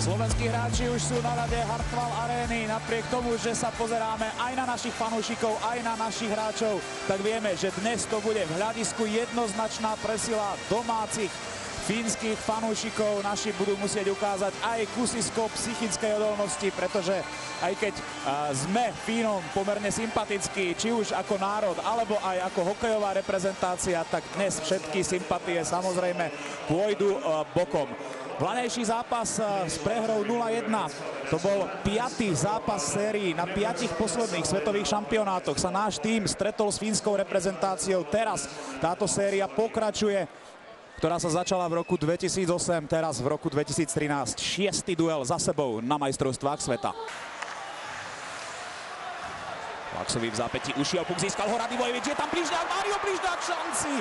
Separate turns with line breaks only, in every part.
Slovenskí hráči už sú na ľade Hartwall Arény. Napriek tomu, že sa pozeráme aj na našich fanúšikov, aj na našich hráčov, tak vieme, že dnes to bude v hľadisku jednoznačná presila domácich fínskych fanúšikov. Naši budú musieť ukázať aj kusisko psychickej odolnosti, pretože aj keď sme Fínom pomerne sympatickí, či už ako národ, alebo aj ako hokejová reprezentácia, tak dnes všetky sympatie samozrejme pôjdu bokom. Vlanejší zápas s prehrou 0-1. To bol 5. zápas sérii. Na 5 posledných svetových šampionátoch sa náš tím stretol s fínskou reprezentáciou. Teraz táto séria pokračuje, ktorá sa začala v roku 2008, teraz v roku 2013. 6. duel za sebou na majstrovstvách sveta. Laxovi v zápätí ušiel, puk získal ho Radivojevič, je tam Bližňák, Mário Bližňák, šanci!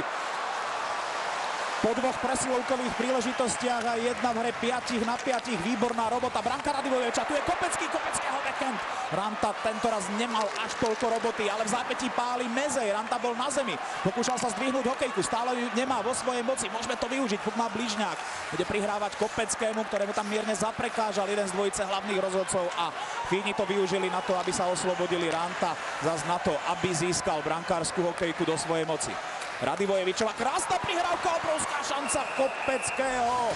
Po dvoch presilovkových príležitostiach a jedna v hre 5 na 5, výborná robota Branka Radivojeviča, tu je Kopeckého backhand. Ranta tentoraz nemal až toľko roboty, ale v zápätí páli Mezej, Ranta bol na zemi, pokúšal sa zdvihnúť hokejku, stále ju nemá vo svojej moci, môžeme to využiť, puk má Bližňák, bude prihrávať Kopeckému, ktorému tam mierne zaprekážal jeden z dvojice hlavných rozhodcov a Fíni to využili na to, aby sa oslobodili, Ranta zas na to, aby získal brankárskú hokejku do svojej moci. Radivojevičova krásna prihrávka, obrovská šanca Kopeckého.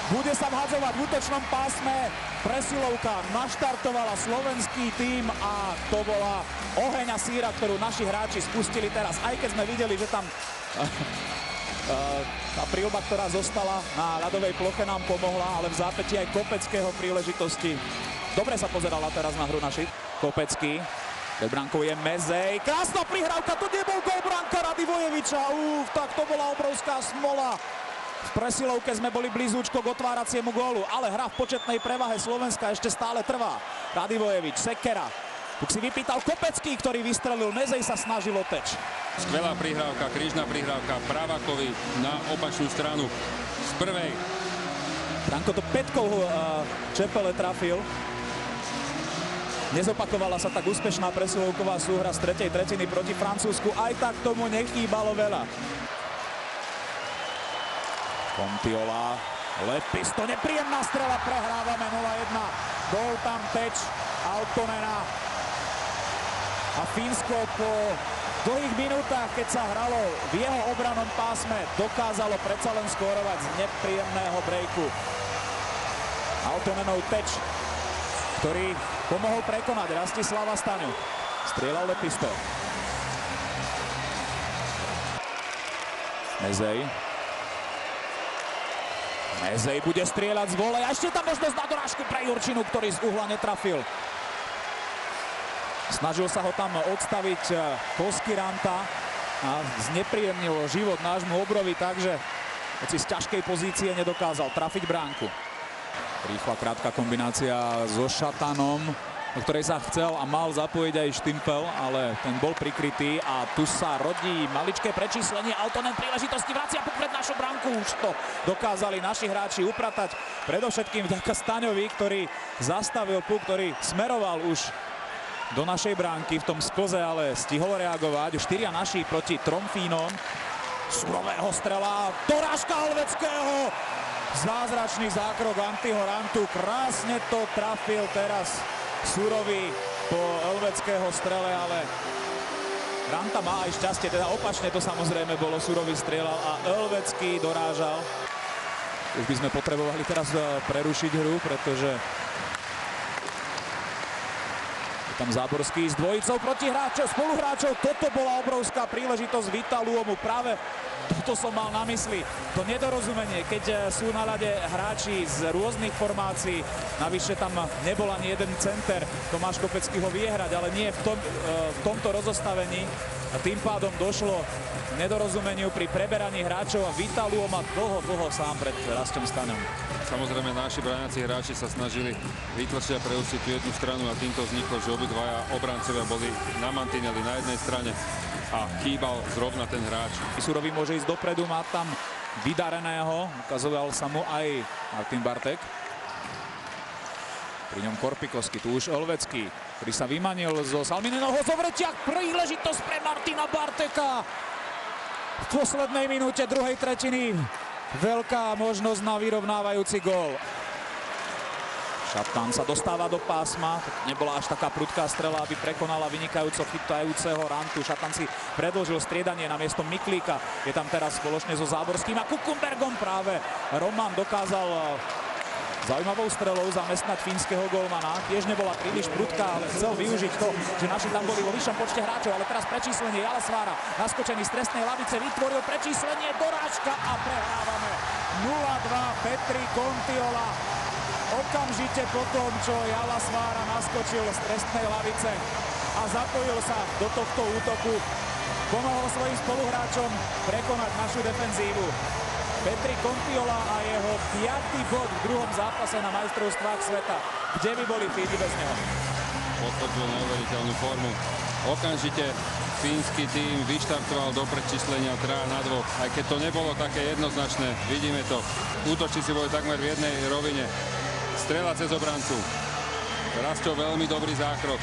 Bude sa vhadzovať v útočnom pásme. Presilovka naštartovala slovenský tím a to bola oheň a síra, ktorú naši hráči spustili teraz. Aj keď sme videli, že tam tá príľba, ktorá zostala na ľadovej ploche, nám pomohla, ale v zápätí aj Kopeckého príležitosti. Dobre sa pozerala teraz na hru našich. Kopecký. Pred brankou je Mezej. Krásna prihrávka, to nebol gól Branka Radivojeviča. Tak to bola obrovská smola. V presilovke sme boli blízúčko k otváraciemu gólu, ale hra v početnej prevahe Slovenska ešte stále trvá. Radivojevič, sekera. Tu si vypýtal Kopecký, ktorý vystrelil, Mezej sa snažil o teč.
Skvelá prihrávka, krížna prihrávka Pravakovi na opačnú stranu z prvej.
Branko to pätkou čepele trafil. Nezopakovala sa tak úspešná presilovková súhra z tretej tretiny proti Francúzsku. Aj tak tomu nechýbalo veľa. Pontiola, Lepis, to nepríjemná strela, prehrávame 0-1. Bol tam teč Altonena. A Fínsko po dlhých minútach, keď sa hralo v jeho obranom pásme, dokázalo predsa len skórovať z nepríjemného breaku. Altonenov teč, ktorý pomohol prekonať Rastislava Staňu. Strieľal Lepisto. Mezej bude strieľať z vole. A ešte tam možnosť na dorážku pre Jurčinu, ktorý z uhla netrafil. Snažil sa ho tam odstaviť Kosky Ranta a znepríjemnil život nášmu obrovi, takže hoci z ťažkej pozície nedokázal trafiť bránku. Rýchla, krátka kombinácia so Šatanom, do ktorej sa chcel a mal zapojiť aj Štimpel, ale ten bol prikrytý a tu sa rodí maličké prečíslenie. Altonen príležitosti vracia puk pred našu bránku. Už to dokázali naši hráči upratať. Predovšetkým vďaka Staňovi, ktorý zastavil puk, ktorý smeroval už do našej bránky v tom sklze, ale stihol reagovať. 4 naši proti 3 Fínom. Surového strela, dorážka Helveckého. Zázračný zákrok Antiho Rantu, krásne to trafil teraz Surový po Helveckého strele, ale Ranta má aj šťastie, teda opačne to samozrejme bolo, Surový strieľal a Helvecký dorážal. Už by sme potrebovali teraz prerušiť hru, pretože je tam Záborský s dvojicou protihráčov, spoluhráčov. Toto bola obrovská príležitosť Vitaluomu, práve toto som mal na mysli. To nedorozumenie, keď sú na ľade hráči z rôznych formácií. Navyše tam nebol ani jeden center. Tomáš Kopecký ho vie hrať, ale nie v tomto rozostavení. A tým pádom došlo k nedorozumeniu pri preberaní hráčov a Vitaluom a dlho sám pred Rastom Staňom.
Samozrejme, naši bráňací hráči sa snažili vytlačiť a preústiť tú jednu stranu a týmto vzniklo, že obidvaja obrancovia boli na mantineli na jednej strane a chýbal zrovna ten hráč.
Surový môže ísť dopredu, má tam vydareného, ukazoval sa mu aj Martin Bartek. Pri ňom Korpikovský, tu už Helvecký, ktorý sa vymanil zo Salmininovho zovretiach. Príležitosť pre Martina Barteka. V poslednej minúte druhej tretiny veľká možnosť na vyrovnávajúci gól. Šatan sa dostáva do pásma, nebola až taká prudká strela, aby prekonala vynikajúco chytajúceho Rantu. Šatan si predĺžil striedanie na miesto Miklíka. Je tam teraz spoločne so Záborským a Kukumbergom práve. Roman dokázal zaujímavou strelou zamestnať fínskeho golmana. Tiež nebola príliš prudká, ale chcel využiť to, že naši tam boli vo vyššom počte hráčov. Ale teraz prečíslenie Jalasvára, naskočený z trestnej lavice, vytvoril prečíslenie, dorážka a prehrávame 0-2. Petri Kontiola okamžite potom, čo Jalasvára naskočil z trestnej lavice a zapojil sa do tohto útoku, pomohol svojim spoluhráčom prekonať našu defenzívu. Petri Kontiola a jeho 5. bod v druhom zápase na majstrovstvách sveta. Kde by boli Fíni bez neho?
Potvrdil neuveriteľnú formu. Okamžite fínsky tím vyštartoval do predčíslenia 3-2. Aj keď to nebolo také jednoznačné, vidíme to. Útočníci boli takmer v jednej rovine. Strela cez obrancu. Rastio veľmi dobrý zákrok,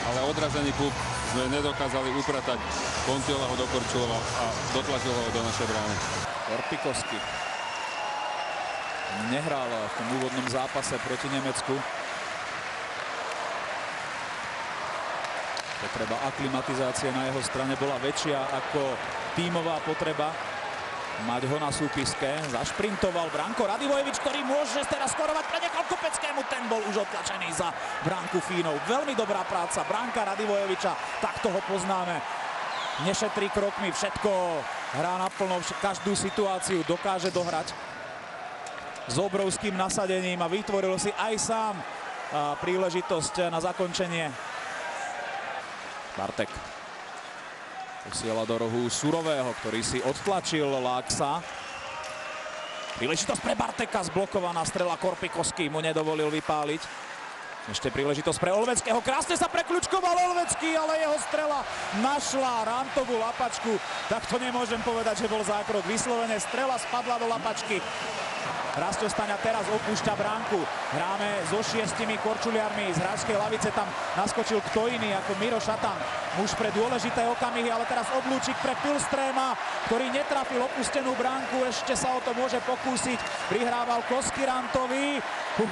ale odrazený puk sme nedokázali upratať. Kontiola ho dokorčuloval a dotlačil ho do našej brány.
Korpikoski nehral v tom úvodnom zápase proti Nemecku. Potreba aklimatizácie na jeho strane bola väčšia ako tímová potreba mať ho na súpiske. Zašprintoval Branko Radivojevič, ktorý môže teraz skorovať, prenechal Kopeckému, ten bol už otlačený za bránku Fínov. Veľmi dobrá práca Branka Radivojeviča, takto ho poznáme. Nešetrí krokmi, všetko hrá naplno, každú situáciu dokáže dohrať s obrovským nasadením a vytvoril si aj sám príležitosť na zakončenie. Bartek posiela do rohu Surového, ktorý si odtlačil Laaksa. Príležitosť pre Barteka, zblokovaná strela, Korpikoski mu nedovolil vypáliť. Ešte príležitosť pre Olveckého, krásne sa prekľučkoval Olvecký, ale jeho strela našla Rantovú lapačku. Tak to nemôžem povedať, že bol zákrok. Vyslovene strela spadla do lapačky. Rastio Staňa teraz opúšťa bránku. Hráme so 6 korčuliarmi z hráčskej lavice. Tam naskočil kto iný ako Miro Šatan. Muž pre dôležité okamihy, ale teraz oblúčik pre Pilstréma, ktorý netrafil opustenú bránku. Ešte sa o to môže pokúsiť. Prihrával Koskirantovi.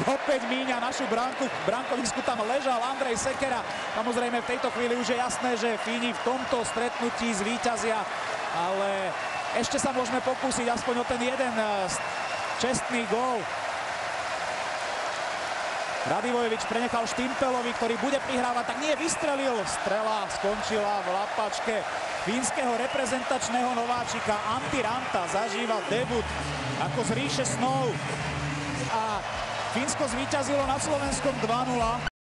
Opäť míňa našu bránku. V bránkovisku tam ležal Andrej Sekera. Samozrejme v tejto chvíli už je jasné, že Fíni v tomto stretnutí zvíťazia. Ale ešte sa môžeme pokúsiť aspoň o ten jeden čestný gól. Radivojevič prenechal Štimpelovi, ktorý bude prihrávať, tak nie, vystrelil. Strela skončila v lapačke fínskeho reprezentačného nováčika. Antti Ranta zažíva debut ako z ríše snov. A Fínsko zvíťazilo nad Slovenskom 2-0.